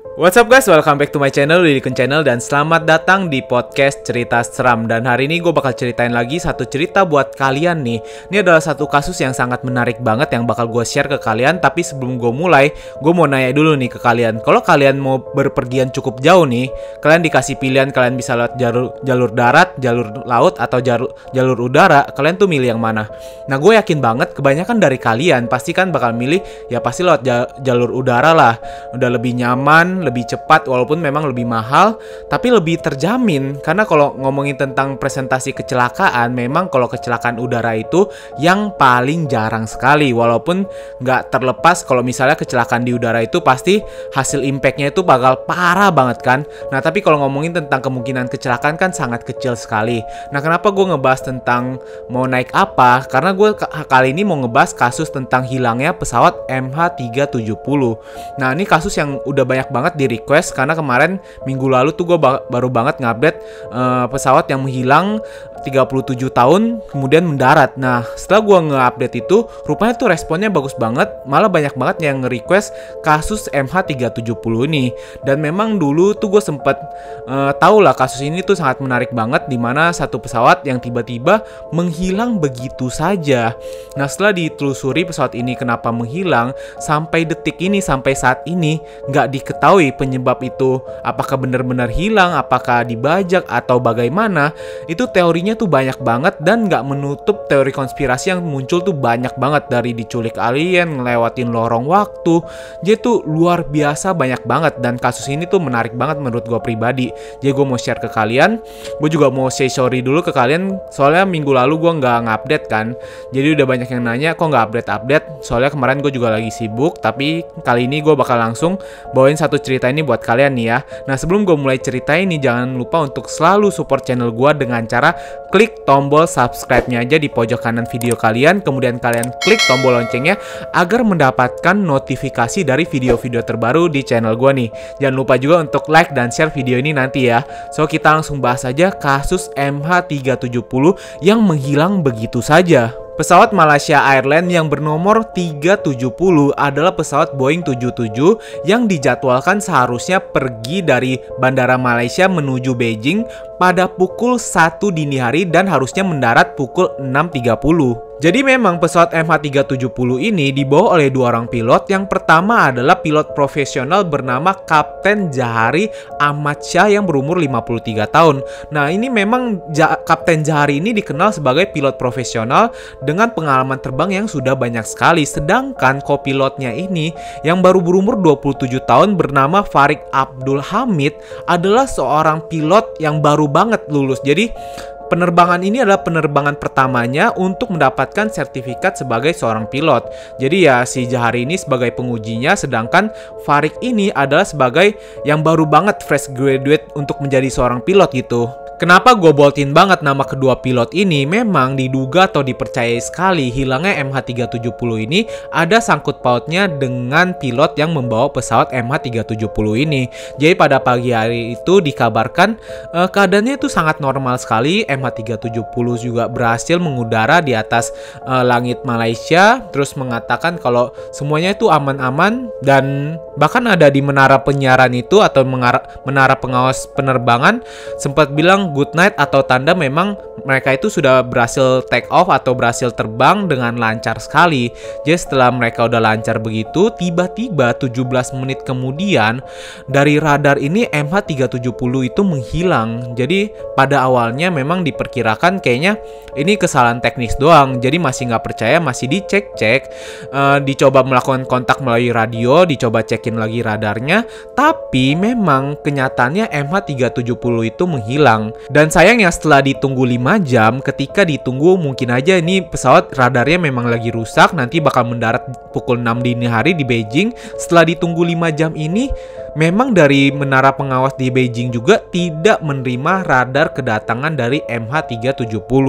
What's up guys, welcome back to my channel, Lidikun Channel, dan selamat datang di podcast cerita seram. Dan hari ini gue bakal ceritain lagi satu cerita buat kalian nih. Ini adalah satu kasus yang sangat menarik banget yang bakal gue share ke kalian. Tapi sebelum gue mulai, gue mau nanya dulu nih ke kalian. Kalau kalian mau berpergian cukup jauh nih, kalian dikasih pilihan, kalian bisa lewat jalur darat, jalur laut, atau jalur udara. Kalian tuh milih yang mana? Nah, gue yakin banget kebanyakan dari kalian pasti kan bakal milih ya pasti lewat jalur udara lah. Udah lebih nyaman, lebih cepat, walaupun memang lebih mahal, tapi lebih terjamin. Karena kalau ngomongin tentang presentasi kecelakaan, memang kalau kecelakaan udara itu yang paling jarang sekali. Walaupun nggak terlepas kalau misalnya kecelakaan di udara itu pasti hasil impactnya itu bakal parah banget kan. Nah, tapi kalau ngomongin tentang kemungkinan kecelakaan kan sangat kecil sekali. Nah, kenapa gue ngebahas tentang mau naik apa? Karena gue kali ini mau ngebahas kasus tentang hilangnya pesawat MH370. Nah, ini kasus yang udah banyak banget di request karena kemarin minggu lalu tuh gue baru banget ngupdate pesawat yang menghilang 37 tahun kemudian mendarat. Nah, setelah gue nge-update itu rupanya tuh responnya bagus banget, malah banyak banget yang nge-request kasus MH370 ini. Dan memang dulu tuh gue sempet tahu lah kasus ini tuh sangat menarik banget, dimana satu pesawat yang tiba-tiba menghilang begitu saja. Nah, setelah ditelusuri pesawat ini kenapa menghilang, sampai detik ini, sampai saat ini nggak diketahui penyebab itu, apakah benar-benar hilang, apakah dibajak atau bagaimana. Itu teorinya tuh banyak banget dan nggak menutup teori konspirasi yang muncul tuh banyak banget, dari diculik alien, ngelewatin lorong waktu. Jadi tuh luar biasa banyak banget, dan kasus ini tuh menarik banget menurut gue pribadi. Jadi gue mau share ke kalian. Gue juga mau say sorry dulu ke kalian, soalnya minggu lalu gue nggak ngupdate kan. Jadi udah banyak yang nanya kok nggak update. Soalnya kemarin gue juga lagi sibuk, tapi kali ini gue bakal langsung bawain satu cerita ini buat kalian nih ya. Nah, sebelum gue mulai cerita ini, jangan lupa untuk selalu support channel gue dengan cara klik tombol subscribe-nya aja di pojok kanan video kalian. Kemudian kalian klik tombol loncengnya agar mendapatkan notifikasi dari video-video terbaru di channel gue nih. Jangan lupa juga untuk like dan share video ini nanti ya. So, kita langsung bahas aja kasus MH370 yang menghilang begitu saja. Pesawat Malaysia Airlines yang bernomor 370 adalah pesawat Boeing 77 yang dijadwalkan seharusnya pergi dari Bandara Malaysia menuju Beijing pada pukul 1 dini hari dan harusnya mendarat pukul 6.30. Jadi memang pesawat MH370 ini dibawa oleh dua orang pilot. Yang pertama adalah pilot profesional bernama Kapten Jahari Ahmad Shah yang berumur 53 tahun. Nah, ini memang Kapten Jahari ini dikenal sebagai pilot profesional dengan pengalaman terbang yang sudah banyak sekali. Sedangkan kopilotnya ini yang baru berumur 27 tahun bernama Farid Abdul Hamid adalah seorang pilot yang baru banget lulus. Jadi penerbangan ini adalah penerbangan pertamanya untuk mendapatkan sertifikat sebagai seorang pilot. Jadi ya si Jahari ini sebagai pengujinya, sedangkan Farid ini adalah sebagai yang baru banget fresh graduate untuk menjadi seorang pilot gitu. Kenapa gue boltin banget nama kedua pilot ini? Memang diduga atau dipercayai sekali hilangnya MH370 ini ada sangkut pautnya dengan pilot yang membawa pesawat MH370 ini. Jadi pada pagi hari itu dikabarkan keadaannya itu sangat normal sekali. MH370 juga berhasil mengudara di atas langit Malaysia, terus mengatakan kalau semuanya itu aman-aman, dan bahkan ada di menara penyiaran itu atau menara pengawas penerbangan sempat bilang good night, atau tanda memang mereka itu sudah berhasil take off atau berhasil terbang dengan lancar sekali. Jadi setelah mereka udah lancar begitu, tiba-tiba 17 menit kemudian dari radar ini MH370 itu menghilang. Jadi pada awalnya memang diperkirakan kayaknya ini kesalahan teknis doang. Jadi masih nggak percaya, masih dicek-cek, dicoba melakukan kontak melalui radio, dicoba cekin lagi radarnya, tapi memang kenyataannya MH370 itu menghilang. Dan sayangnya setelah ditunggu 5 jam, ketika ditunggu mungkin aja ini pesawat radarnya memang lagi rusak, nanti bakal mendarat pukul 6 dini hari di Beijing. Setelah ditunggu 5 jam ini, memang dari menara pengawas di Beijing juga tidak menerima radar kedatangan dari MH370.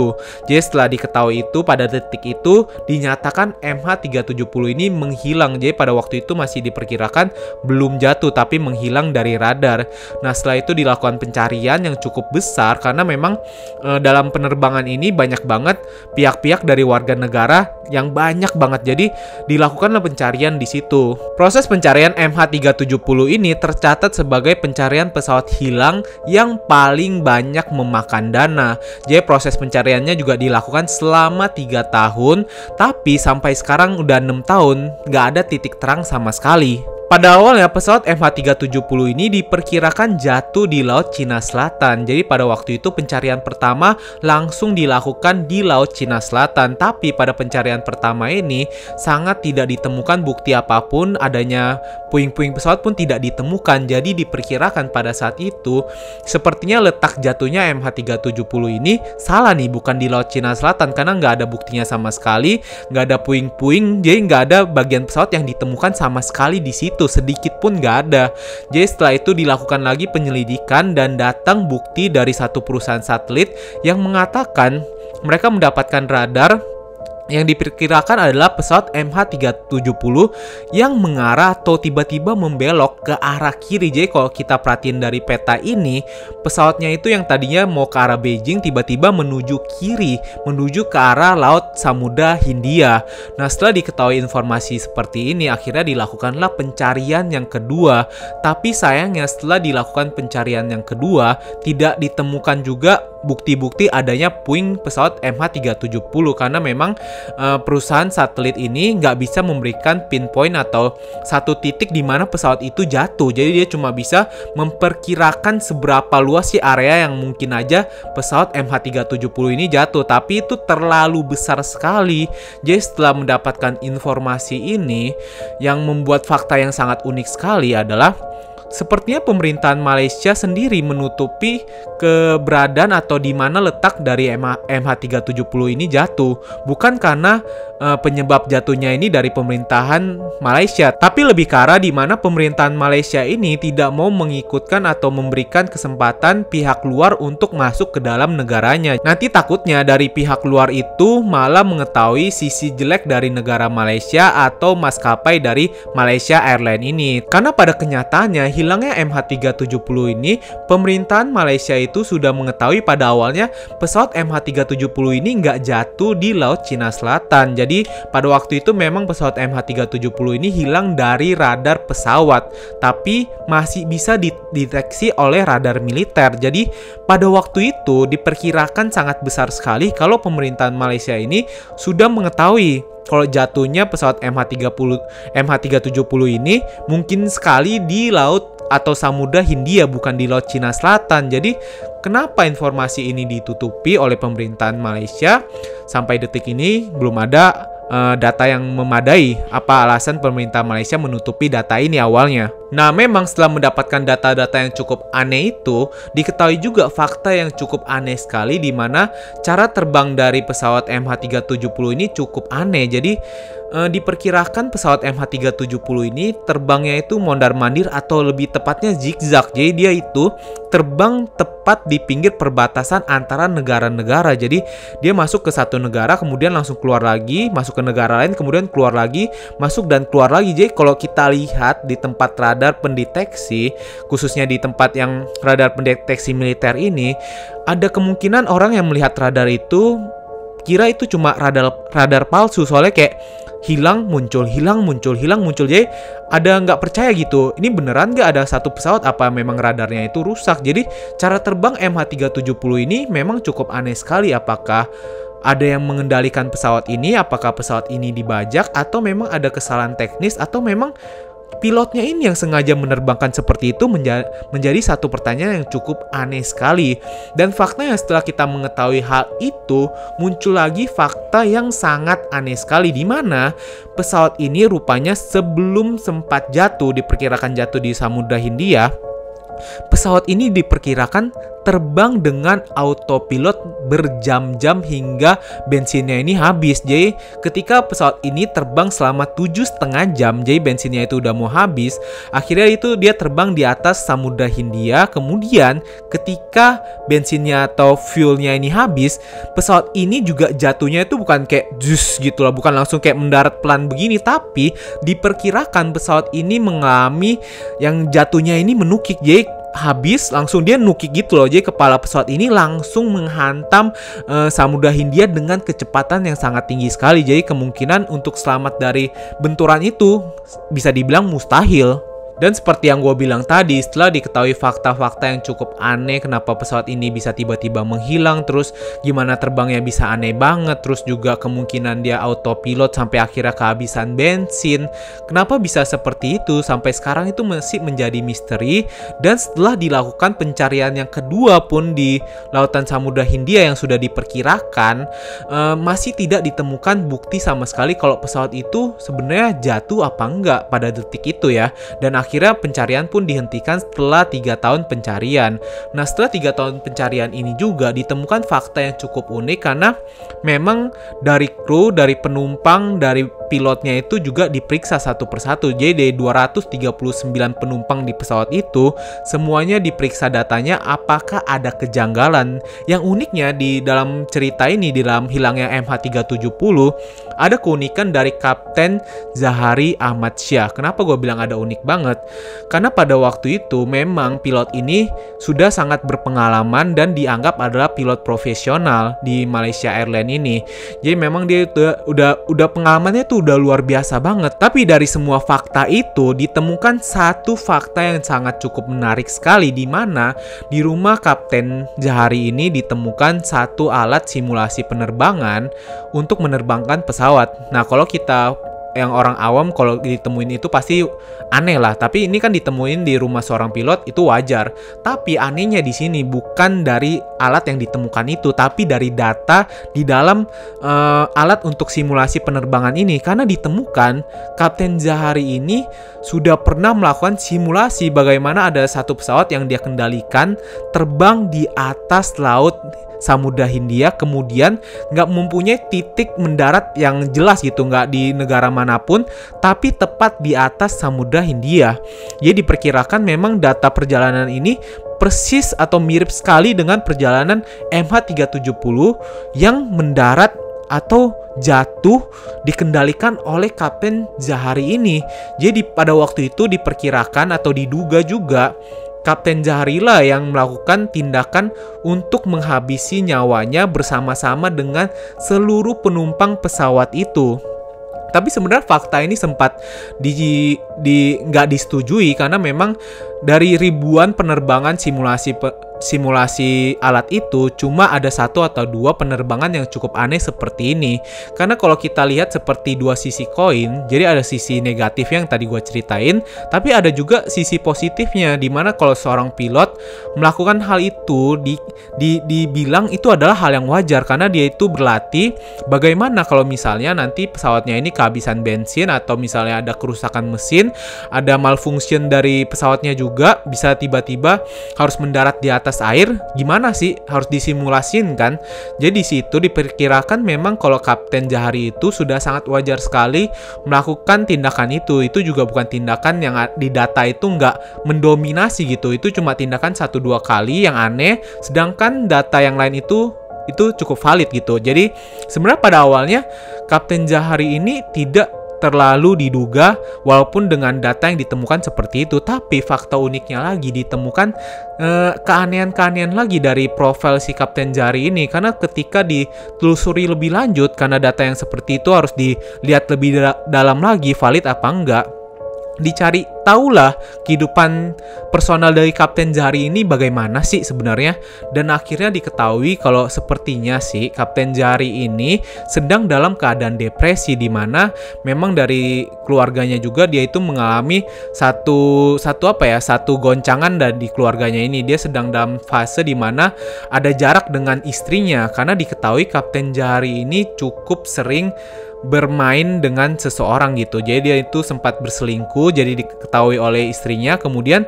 Jadi setelah diketahui itu, pada detik itu dinyatakan MH370 ini menghilang. Jadi pada waktu itu masih diperkirakan belum jatuh tapi menghilang dari radar. Nah, setelah itu dilakukan pencarian yang cukup besar karena memang dalam penerbangan ini banyak banget pihak-pihak dari warga negara yang banyak banget. Jadi dilakukanlah pencarian di situ. Proses pencarian MH370 ini ini tercatat sebagai pencarian pesawat hilang yang paling banyak memakan dana. Jadi proses pencariannya juga dilakukan selama 3 tahun, tapi sampai sekarang udah 6 tahun nggak ada titik terang sama sekali. Pada awalnya pesawat MH370 ini diperkirakan jatuh di Laut Cina Selatan. Jadi pada waktu itu pencarian pertama langsung dilakukan di Laut Cina Selatan. Tapi pada pencarian pertama ini sangat tidak ditemukan bukti apapun, adanya puing-puing pesawat pun tidak ditemukan. Jadi diperkirakan pada saat itu sepertinya letak jatuhnya MH370 ini salah nih, bukan di Laut Cina Selatan, karena nggak ada buktinya sama sekali, nggak ada puing-puing, jadi nggak ada bagian pesawat yang ditemukan sama sekali di situ. Sedikit pun nggak ada. Jadi setelah itu dilakukan lagi penyelidikan dan datang bukti dari satu perusahaan satelit yang mengatakan mereka mendapatkan radar yang diperkirakan adalah pesawat MH370 yang mengarah atau tiba-tiba membelok ke arah kiri. Jadi kalau kita perhatiin dari peta ini, pesawatnya itu yang tadinya mau ke arah Beijing tiba-tiba menuju kiri, menuju ke arah Laut Samudra Hindia. Nah, setelah diketahui informasi seperti ini, akhirnya dilakukanlah pencarian yang kedua. Tapi sayangnya setelah dilakukan pencarian yang kedua, tidak ditemukan juga bukti-bukti adanya puing pesawat MH370 karena memang perusahaan satelit ini nggak bisa memberikan pinpoint atau satu titik di mana pesawat itu jatuh. Jadi dia cuma bisa memperkirakan seberapa luas sih area yang mungkin aja pesawat MH370 ini jatuh, tapi itu terlalu besar sekali. Jadi setelah mendapatkan informasi ini, yang membuat fakta yang sangat unik sekali adalah sepertinya pemerintahan Malaysia sendiri menutupi keberadaan atau di mana letak dari MH370 ini jatuh. Bukan karena penyebab jatuhnya ini dari pemerintahan Malaysia, tapi lebih ke arah di mana pemerintahan Malaysia ini tidak mau mengikutkan atau memberikan kesempatan pihak luar untuk masuk ke dalam negaranya. Nanti takutnya dari pihak luar itu malah mengetahui sisi jelek dari negara Malaysia atau maskapai dari Malaysia Airlines ini. Karena pada kenyataannya hilangnya MH370 ini, pemerintahan Malaysia itu sudah mengetahui pada awalnya pesawat MH370 ini nggak jatuh di Laut Cina Selatan. Jadi pada waktu itu memang pesawat MH370 ini hilang dari radar pesawat, tapi masih bisa dideteksi oleh radar militer. Jadi pada waktu itu diperkirakan sangat besar sekali kalau pemerintahan Malaysia ini sudah mengetahui kalau jatuhnya pesawat MH370 ini mungkin sekali di laut atau Samudra Hindia, bukan di Laut Cina Selatan. Jadi kenapa informasi ini ditutupi oleh pemerintahan Malaysia? Sampai detik ini belum ada data yang memadai apa alasan pemerintah Malaysia menutupi data ini awalnya. Nah, memang setelah mendapatkan data-data yang cukup aneh itu, diketahui juga fakta yang cukup aneh sekali, di mana cara terbang dari pesawat MH370 ini cukup aneh. Jadi diperkirakan pesawat MH370 ini terbangnya itu mondar-mandir atau lebih tepatnya zigzag. Jadi dia itu terbang tepat di pinggir perbatasan antara negara-negara. Jadi dia masuk ke satu negara, kemudian langsung keluar lagi, masuk ke negara lain, kemudian keluar lagi, masuk dan keluar lagi. Jadi kalau kita lihat di tempat radar pendeteksi, khususnya di tempat yang radar pendeteksi militer ini, ada kemungkinan orang yang melihat radar itu kira itu cuma radar palsu, soalnya kayak hilang muncul, hilang muncul, hilang muncul. Jadi ada nggak percaya gitu, ini beneran nggak ada satu pesawat, apa memang radarnya itu rusak? Jadi cara terbang MH370 ini memang cukup aneh sekali. Apakah ada yang mengendalikan pesawat ini? Apakah pesawat ini dibajak? Atau memang ada kesalahan teknis? Atau memang pilotnya ini yang sengaja menerbangkan seperti itu? Menjadi satu pertanyaan yang cukup aneh sekali. Dan faktanya setelah kita mengetahui hal itu, muncul lagi fakta yang sangat aneh sekali, di mana pesawat ini rupanya sebelum sempat jatuh, diperkirakan jatuh di Samudra Hindia, pesawat ini diperkirakan terbang dengan autopilot berjam-jam hingga bensinnya ini habis. Jadi ketika pesawat ini terbang selama 7,5 jam, jadi bensinnya itu udah mau habis, akhirnya itu dia terbang di atas Samudra Hindia. Kemudian ketika bensinnya atau fuelnya ini habis, pesawat ini juga jatuhnya itu bukan kayak jus gitu lah, bukan langsung kayak mendarat pelan begini, tapi diperkirakan pesawat ini mengalami yang jatuhnya ini menukik. Jadi habis langsung dia nukik gitu loh. Jadi kepala pesawat ini langsung menghantam Samudra Hindia dengan kecepatan yang sangat tinggi sekali. Jadi kemungkinan untuk selamat dari benturan itu bisa dibilang mustahil. Dan seperti yang gue bilang tadi, setelah diketahui fakta-fakta yang cukup aneh kenapa pesawat ini bisa tiba-tiba menghilang, terus gimana terbangnya bisa aneh banget, terus juga kemungkinan dia autopilot sampai akhirnya kehabisan bensin. Kenapa bisa seperti itu? Sampai sekarang itu masih menjadi misteri. Dan setelah dilakukan pencarian yang kedua pun di Lautan Samudra Hindia yang sudah diperkirakan, masih tidak ditemukan bukti sama sekali kalau pesawat itu sebenarnya jatuh apa enggak pada detik itu ya. Dan akhirnya pencarian pun dihentikan setelah 3 tahun pencarian. Nah, setelah 3 tahun pencarian ini juga ditemukan fakta yang cukup unik, karena memang dari kru, dari penumpang, dari pilotnya itu juga diperiksa satu persatu. Jadi dari 239 penumpang di pesawat itu, semuanya diperiksa datanya apakah ada kejanggalan. Yang uniknya di dalam cerita ini, di dalam hilangnya MH370, ada keunikan dari Kapten Zahari Ahmad Syah. Kenapa gue bilang ada unik banget? Karena pada waktu itu memang pilot ini sudah sangat berpengalaman dan dianggap adalah pilot profesional di Malaysia Airlines ini. Jadi memang dia udah pengalamannya tuh udah luar biasa banget. Tapi dari semua fakta itu ditemukan satu fakta yang sangat cukup menarik sekali, di mana di rumah Kapten Zahari ini ditemukan satu alat simulasi penerbangan untuk menerbangkan pesawat. Nah, kalau kita yang orang awam kalau ditemuin itu pasti aneh lah, tapi ini kan ditemuin di rumah seorang pilot, itu wajar. Tapi anehnya di sini bukan dari alat yang ditemukan itu, tapi dari data di dalam alat untuk simulasi penerbangan ini, karena ditemukan Kapten Zahari ini sudah pernah melakukan simulasi bagaimana ada satu pesawat yang dia kendalikan terbang di atas laut Samudra Hindia, kemudian nggak mempunyai titik mendarat yang jelas gitu, nggak di negara manapun, tapi tepat di atas Samudra Hindia. Jadi diperkirakan memang data perjalanan ini persis atau mirip sekali dengan perjalanan MH370 yang mendarat atau jatuh dikendalikan oleh Kapten Zahari ini. Jadi pada waktu itu diperkirakan atau diduga juga Kapten Zahari lah yang melakukan tindakan untuk menghabisi nyawanya bersama-sama dengan seluruh penumpang pesawat itu. Tapi sebenarnya fakta ini sempat nggak disetujui, karena memang dari ribuan penerbangan simulasi alat itu cuma ada 1 atau 2 penerbangan yang cukup aneh seperti ini. Karena kalau kita lihat seperti dua sisi koin, jadi ada sisi negatif yang tadi gue ceritain, tapi ada juga sisi positifnya, dimana kalau seorang pilot melakukan hal itu dibilang itu adalah hal yang wajar, karena dia itu berlatih bagaimana kalau misalnya nanti pesawatnya ini kehabisan bensin, atau misalnya ada kerusakan mesin, ada malfunction dari pesawatnya juga, bisa tiba-tiba harus mendarat di atas air, gimana sih, harus disimulasin kan. Jadi di situ diperkirakan memang kalau Kapten Zahari itu sudah sangat wajar sekali melakukan tindakan itu juga bukan tindakan yang di data itu nggak mendominasi gitu, itu cuma tindakan 1-2 kali yang aneh, sedangkan data yang lain itu cukup valid gitu. Jadi sebenarnya pada awalnya Kapten Zahari ini tidak terlalu diduga walaupun dengan data yang ditemukan seperti itu, tapi fakta uniknya lagi ditemukan keanehan-keanehan lagi dari profil si Kapten Zahari ini, karena ketika ditelusuri lebih lanjut, karena data yang seperti itu harus dilihat lebih dalam lagi valid apa enggak, dicari tahulah kehidupan personal dari Kapten Zahari ini bagaimana sih sebenarnya. Dan akhirnya diketahui kalau sepertinya sih Kapten Zahari ini sedang dalam keadaan depresi, di mana memang dari keluarganya juga dia itu mengalami satu goncangan dari keluarganya ini. Dia sedang dalam fase di mana ada jarak dengan istrinya, karena diketahui Kapten Zahari ini cukup sering bermain dengan seseorang gitu. Jadi dia itu sempat berselingkuh, jadi diketahui oleh istrinya, kemudian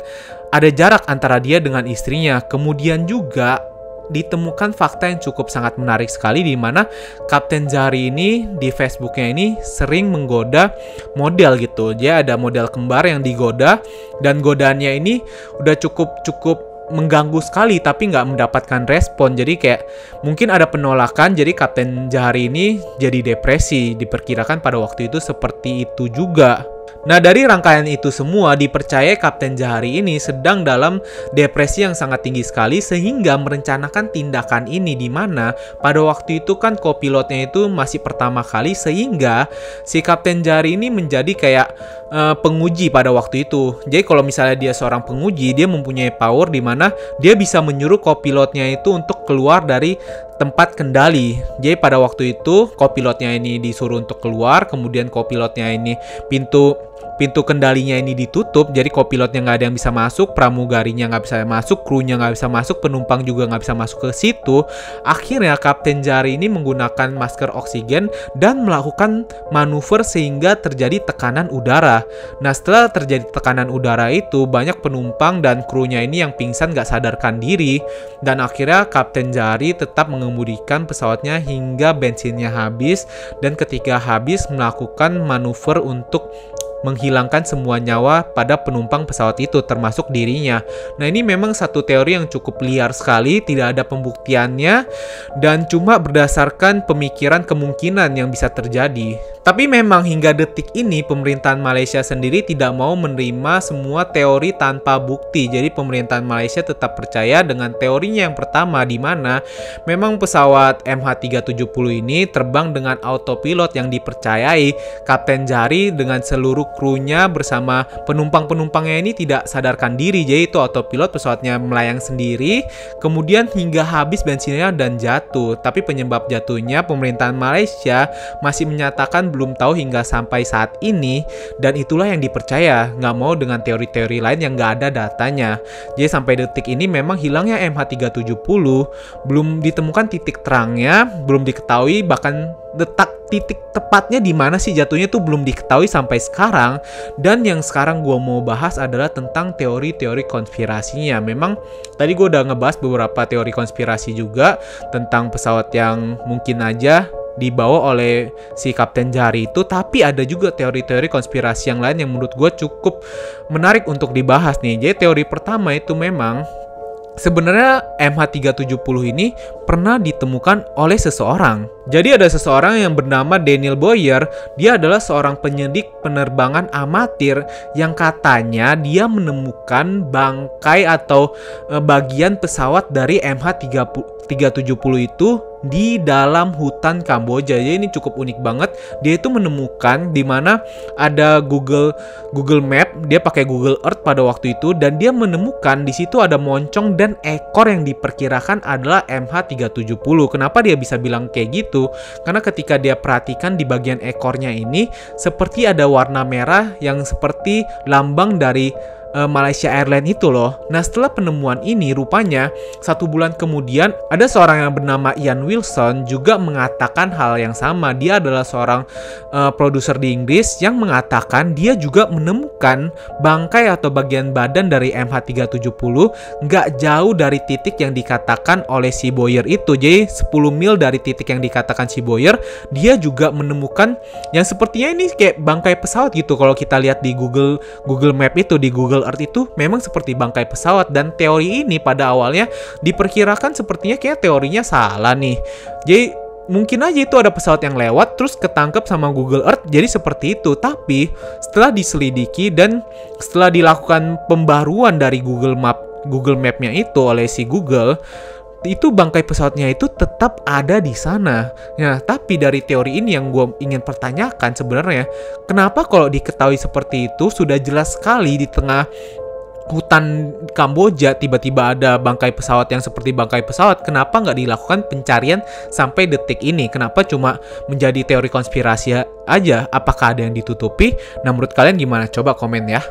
ada jarak antara dia dengan istrinya. Kemudian juga ditemukan fakta yang cukup sangat menarik sekali, di mana Kapten Zahari ini di Facebooknya ini sering menggoda model gitu. Dia ada model kembar yang digoda, dan godaannya ini udah cukup mengganggu sekali, tapi nggak mendapatkan respon. Jadi kayak mungkin ada penolakan, jadi Kapten Zahari ini jadi depresi. Diperkirakan pada waktu itu seperti itu juga. Nah, dari rangkaian itu semua dipercaya Kapten Jahari ini sedang dalam depresi yang sangat tinggi sekali sehingga merencanakan tindakan ini, di mana pada waktu itu kan kopilotnya itu masih pertama kali, sehingga si Kapten Jahari ini menjadi kayak penguji pada waktu itu. Jadi kalau misalnya dia seorang penguji, dia mempunyai power di mana dia bisa menyuruh kopilotnya itu untuk keluar dari tempat kendali. Jadi pada waktu itu kopilotnya ini disuruh untuk keluar, kemudian kopilotnya ini pintu kendalinya ini ditutup, jadi kopilotnya nggak ada yang bisa masuk, pramugarinya nggak bisa masuk, krunya nggak bisa masuk, penumpang juga nggak bisa masuk ke situ. Akhirnya Kapten Jahari ini menggunakan masker oksigen dan melakukan manuver sehingga terjadi tekanan udara. Nah, setelah terjadi tekanan udara itu, banyak penumpang dan krunya ini yang pingsan nggak sadarkan diri, dan akhirnya Kapten Jahari tetap mengemudikan pesawatnya hingga bensinnya habis, dan ketika habis melakukan manuver untuk menghilangkan semua nyawa pada penumpang pesawat itu, termasuk dirinya. Nah, ini memang satu teori yang cukup liar sekali, tidak ada pembuktiannya, dan cuma berdasarkan pemikiran kemungkinan yang bisa terjadi. Tapi memang hingga detik ini pemerintahan Malaysia sendiri tidak mau menerima semua teori tanpa bukti. Jadi pemerintahan Malaysia tetap percaya dengan teorinya yang pertama, di mana memang pesawat MH370 ini terbang dengan autopilot yang dipercayai Kapten Jahari dengan seluruh krunya bersama penumpang-penumpangnya ini tidak sadarkan diri. Jadi itu autopilot, pesawatnya melayang sendiri, kemudian hingga habis bensinnya dan jatuh. Tapi penyebab jatuhnya pemerintahan Malaysia masih menyatakan belum tahu hingga sampai saat ini, dan itulah yang dipercaya, nggak mau dengan teori-teori lain yang nggak ada datanya. Jadi sampai detik ini memang hilangnya MH370 belum ditemukan titik terangnya, belum diketahui, bahkan titik tepatnya di mana sih jatuhnya tuh belum diketahui sampai sekarang. Dan yang sekarang gue mau bahas adalah tentang teori-teori konspirasinya. Memang tadi gue udah ngebahas beberapa teori konspirasi juga tentang pesawat yang mungkin aja dibawa oleh si Kapten Jahari itu, tapi ada juga teori-teori konspirasi yang lain yang menurut gue cukup menarik untuk dibahas nih. Jadi teori pertama itu memang sebenarnya MH370 ini pernah ditemukan oleh seseorang. Jadi ada seseorang yang bernama Daniel Boyer. Dia adalah seorang penyidik penerbangan amatir yang katanya dia menemukan bangkai atau bagian pesawat dari MH370 itu di dalam hutan Kamboja. Jadi ini cukup unik banget. Dia itu menemukan di mana ada Google Map, dia pakai Google Earth pada waktu itu, dan dia menemukan di situ ada moncong dan ekor yang diperkirakan adalah MH370. Kenapa dia bisa bilang kayak gitu? Karena ketika dia perhatikan di bagian ekornya ini seperti ada warna merah yang seperti lambang dari Malaysia Airlines itu loh. Nah, setelah penemuan ini, rupanya 1 bulan kemudian ada seorang yang bernama Ian Wilson juga mengatakan hal yang sama. Dia adalah seorang produser di Inggris yang mengatakan dia juga menemukan bangkai atau bagian badan dari MH370 nggak jauh dari titik yang dikatakan oleh si Boyer itu. Jadi 10 mil dari titik yang dikatakan si Boyer, dia juga menemukan yang sepertinya ini kayak bangkai pesawat gitu. Kalau kita lihat di Google Map itu, di Google Earth itu memang seperti bangkai pesawat. Dan teori ini pada awalnya diperkirakan sepertinya kayak teorinya salah nih. Jadi mungkin aja itu ada pesawat yang lewat terus ketangkep sama Google Earth jadi seperti itu. Tapi setelah diselidiki dan setelah dilakukan pembaruan dari Google Map-nya itu oleh si Google, itu bangkai pesawatnya itu tetap ada di sana. Nah, tapi dari teori ini yang gue ingin pertanyakan sebenarnya, kenapa kalau diketahui seperti itu, sudah jelas sekali di tengah hutan Kamboja tiba-tiba ada bangkai pesawat yang seperti bangkai pesawat, kenapa nggak dilakukan pencarian sampai detik ini? Kenapa cuma menjadi teori konspirasi aja? Apakah ada yang ditutupi? Nah, menurut kalian gimana? Coba komen ya.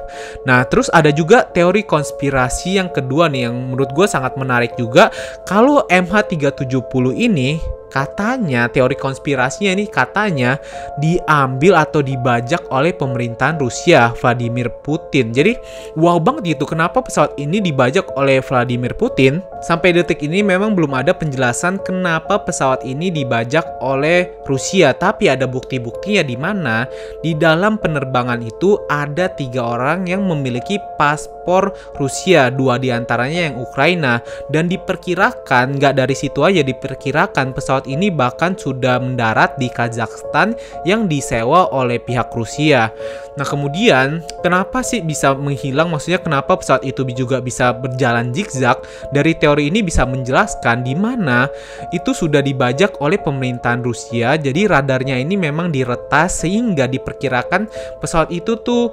Nah, terus ada juga teori konspirasi yang kedua nih yang menurut gue sangat menarik juga. Kalau MH370 ini katanya, teori konspirasinya ini katanya diambil atau dibajak oleh pemerintahan Rusia, Vladimir Putin. Jadi wow banget gitu, kenapa pesawat ini dibajak oleh Vladimir Putin? Sampai detik ini memang belum ada penjelasan kenapa pesawat ini dibajak oleh Rusia, tapi ada bukti-buktinya di mana di dalam penerbangan itu ada 3 orang yang memiliki paspor Rusia, 2 diantaranya yang Ukraina, dan diperkirakan, nggak dari situ aja, diperkirakan pesawat ini bahkan sudah mendarat di Kazakhstan yang disewa oleh pihak Rusia. Nah kemudian kenapa sih bisa menghilang, maksudnya kenapa pesawat itu juga bisa berjalan zigzag? Dari teori ini bisa menjelaskan di mana itu sudah dibajak oleh pemerintahan Rusia, jadi radarnya ini memang diretas sehingga diperkirakan pesawat itu tuh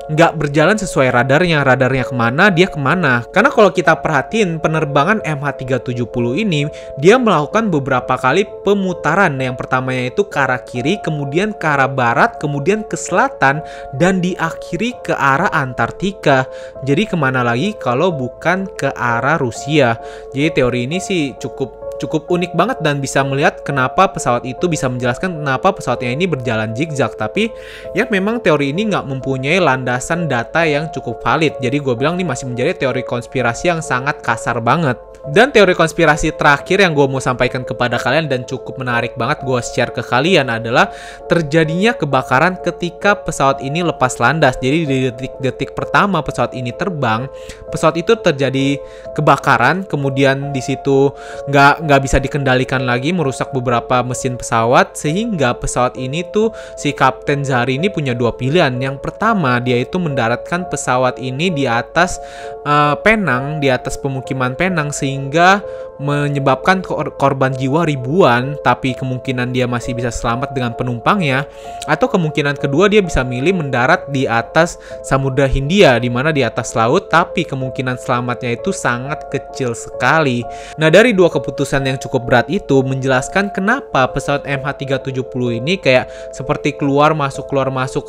nggak berjalan sesuai radarnya kemana, dia kemana. Karena kalau kita perhatiin penerbangan MH370 ini, dia melakukan beberapa kali pemutaran. Yang pertamanya itu ke arah kiri, kemudian ke arah barat, kemudian ke selatan, dan diakhiri ke arah Antartika. Jadi kemana lagi kalau bukan ke arah Rusia. Jadi teori ini sih cukup unik banget dan bisa melihat kenapa pesawat itu bisa menjelaskan kenapa pesawatnya ini berjalan zigzag. Tapi ya memang teori ini nggak mempunyai landasan data yang cukup valid. Jadi gue bilang ini masih menjadi teori konspirasi yang sangat kasar banget. Dan teori konspirasi terakhir yang gue mau sampaikan kepada kalian dan cukup menarik banget gue share ke kalian adalah terjadinya kebakaran ketika pesawat ini lepas landas. Jadi di detik-detik pertama pesawat ini terbang, pesawat itu terjadi kebakaran, kemudian di situ nggak bisa dikendalikan lagi, merusak beberapa mesin pesawat, sehingga pesawat ini tuh si Kapten Zahari ini punya 2 pilihan. Yang pertama, dia itu mendaratkan pesawat ini di atas Penang, di atas pemukiman Penang, sehingga menyebabkan korban jiwa ribuan, tapi kemungkinan dia masih bisa selamat dengan penumpangnya. Atau kemungkinan kedua, dia bisa milih mendarat di atas Samudra Hindia, di mana di atas laut, tapi kemungkinan selamatnya itu sangat kecil sekali. Nah, dari 2 keputusan yang cukup berat itu menjelaskan kenapa pesawat MH370 ini kayak seperti keluar masuk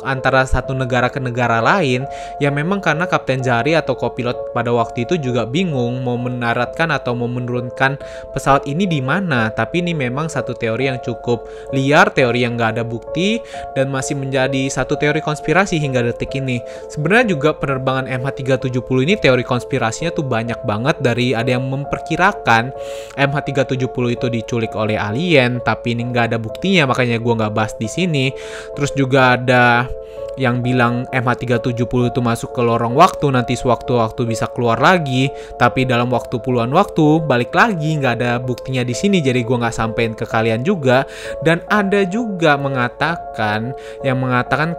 antara satu negara ke negara lain. Ya memang karena Kapten Zahari atau kopilot pada waktu itu juga bingung mau mendaratkan atau mau menurunkan pesawat ini di mana. Tapi ini memang satu teori yang cukup liar, teori yang nggak ada bukti, dan masih menjadi satu teori konspirasi hingga detik ini. Sebenarnya juga penerbangan MH370 ini teori konspirasinya tuh banyak banget. Dari ada yang memperkirakan MH370 itu diculik oleh alien, tapi ini nggak ada buktinya, makanya gue nggak bahas di sini. Terus juga ada yang bilang MH370 itu masuk ke lorong waktu, nanti sewaktu-waktu bisa keluar lagi, tapi dalam waktu puluhan waktu balik lagi, nggak ada buktinya di sini, jadi gue nggak sampein ke kalian juga. Dan ada juga mengatakan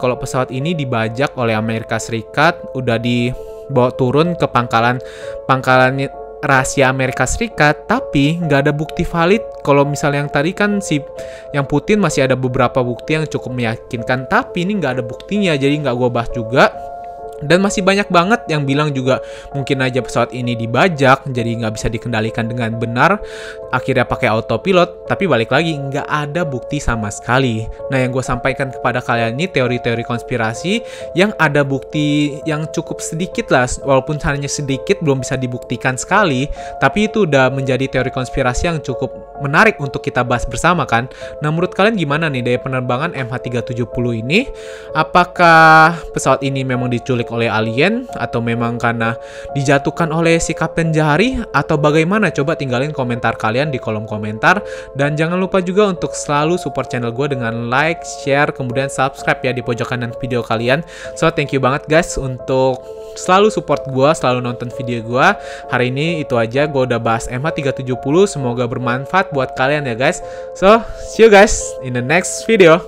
kalau pesawat ini dibajak oleh Amerika Serikat, udah dibawa turun ke pangkalannya rahasia Amerika Serikat, tapi nggak ada bukti valid. Kalau misalnya yang tadi kan yang Putin masih ada beberapa bukti yang cukup meyakinkan, tapi ini nggak ada buktinya, jadi nggak gue bahas juga. Dan masih banyak banget yang bilang juga mungkin aja pesawat ini dibajak, jadi nggak bisa dikendalikan dengan benar, akhirnya pakai autopilot, tapi balik lagi nggak ada bukti sama sekali. Nah, yang gue sampaikan kepada kalian ini teori-teori konspirasi yang ada bukti yang cukup sedikit lah, walaupun hanya sedikit, belum bisa dibuktikan sekali, tapi itu udah menjadi teori konspirasi yang cukup menarik untuk kita bahas bersama kan. Nah, menurut kalian gimana nih dari penerbangan MH370 ini? Apakah pesawat ini memang diculik oleh alien, atau memang karena dijatuhkan oleh si Kapten Zahari, atau bagaimana? Coba tinggalin komentar kalian di kolom komentar. Dan jangan lupa juga untuk selalu support channel gue dengan like, share, kemudian subscribe ya di pojok kanan video kalian. So thank you banget guys untuk selalu support gue, selalu nonton video gue. Hari ini itu aja, gue udah bahas MH370, semoga bermanfaat buat kalian ya guys. So see you guys in the next video.